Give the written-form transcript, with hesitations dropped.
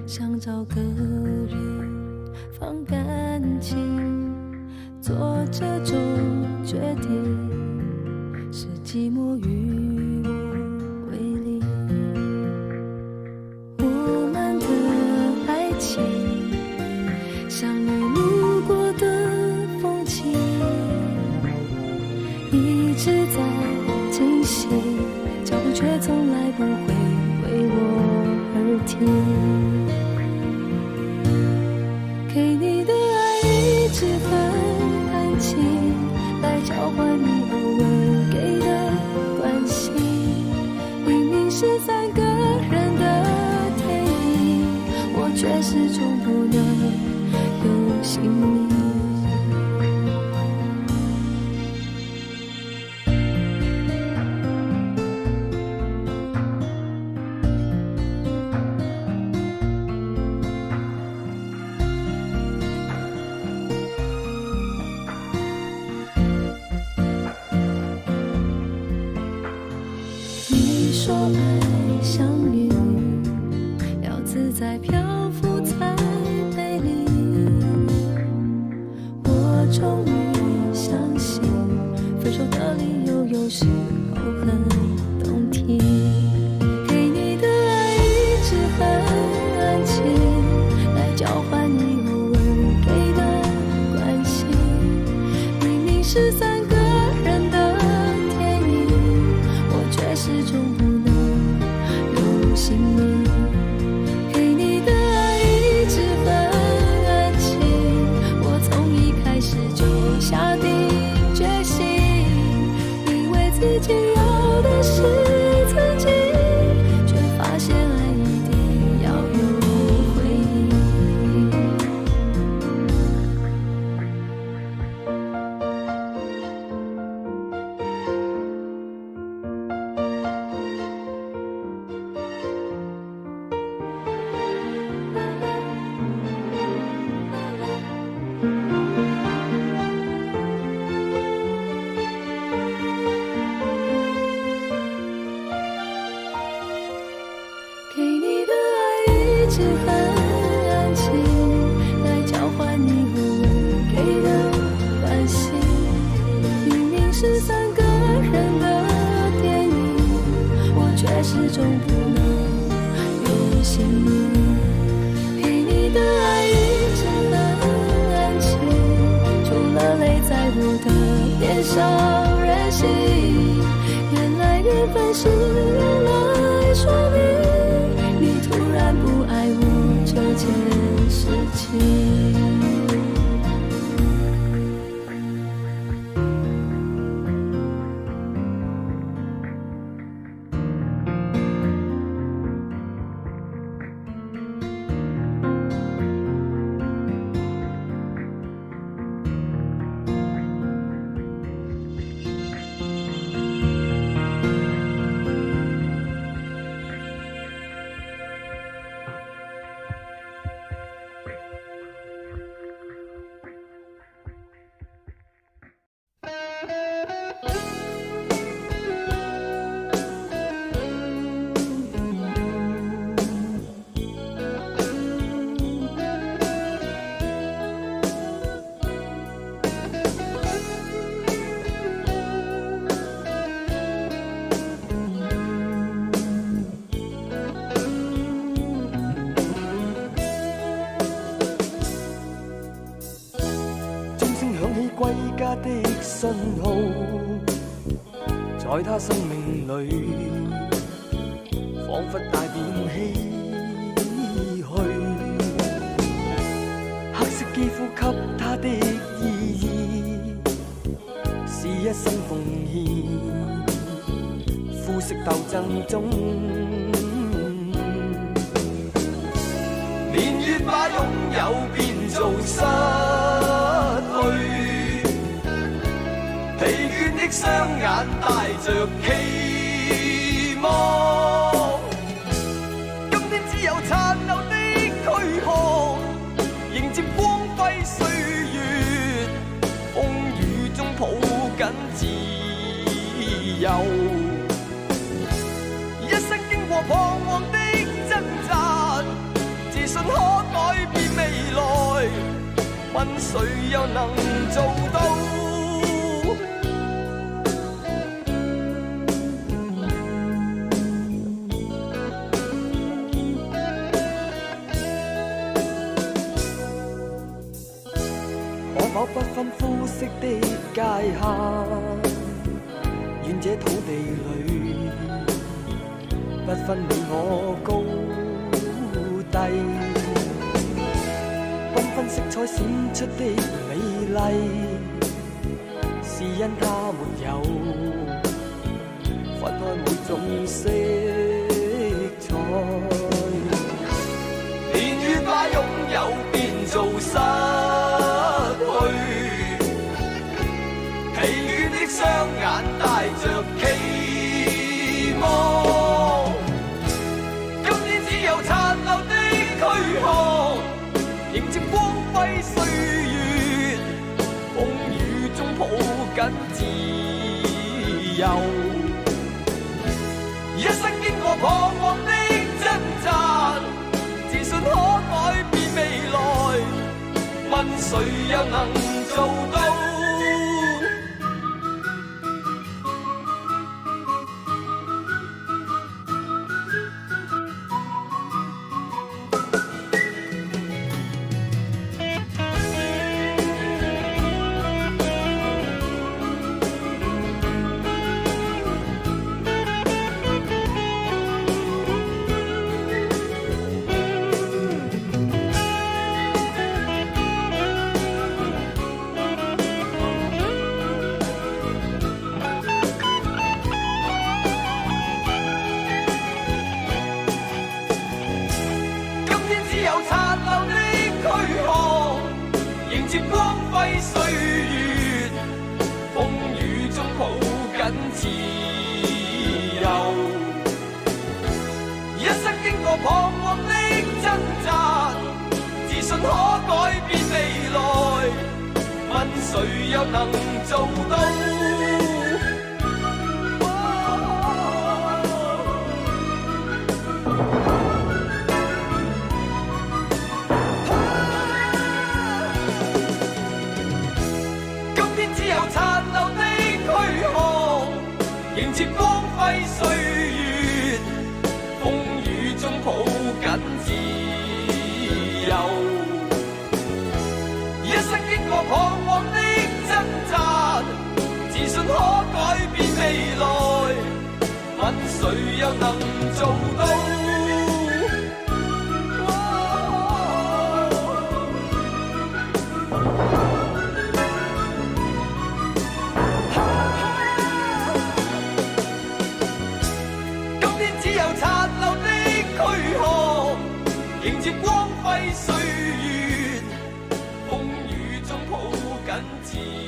想找个人放感情，做这种决定，是寂寞与我为邻。我们的爱情像你路过的风景，一直在进行，脚步却从来不会为我而停。给你的爱一直很安静，来交换你偶尔给的关心。明明是三个人的电影，我却始终不能有姓名。你说爱像云，要自在漂浮才美丽。我终于相信，分手的理由有时候很动听。给你的爱一直很安静，来交换你偶尔给的关心。明明是三个人的电影，我却始终不能有姓名。给你的爱一直很安静，我从一开始就下定决心，以为自己要的是曾经，却发现爱一定要有回应。给你的爱一直很安静，来交换你偶尔给的关心。明明是三个人的电影，我却始终不能有姓名。给你的爱一直很安静，除了泪在我的脸上任性。原来缘分是用来说明你突然不爱我这件事情。歸家的信號，在他生命裏，彷彿帶點唏噓。黑色肌膚給他的意義，是一生奉獻。膚色鬥爭中，年月把擁有變做失去。疲倦的雙眼帶着期望，今天只有殘留的軀殼，迎接光輝歲月，風雨中抱緊自由。一生經過彷徨的掙扎，這信可改變未來，問誰又能做到？可否不分膚色的界限，願這土地裏不分你我高低，繽紛色彩閃出的美麗，是因它沒有分開每種色彩，年月把擁有變做失去，疲倦的雙眼帶着期望，今天只有殘留的軀殼，迎接光輝歲月，風雨中抱緊自由，一生經過彷徨的掙扎，自信可改變未來，問誰又能做到？接光輝歲月，風雨中抱緊自由，一生經過彷徨的掙扎，自信可改變未來，問誰又能做到？迎接光輝歲月，風雨中抱緊自由，一生經過彷徨的掙扎，自信可改變未來，問誰又能做到？迎接光輝歲月，風雨中抱緊自由。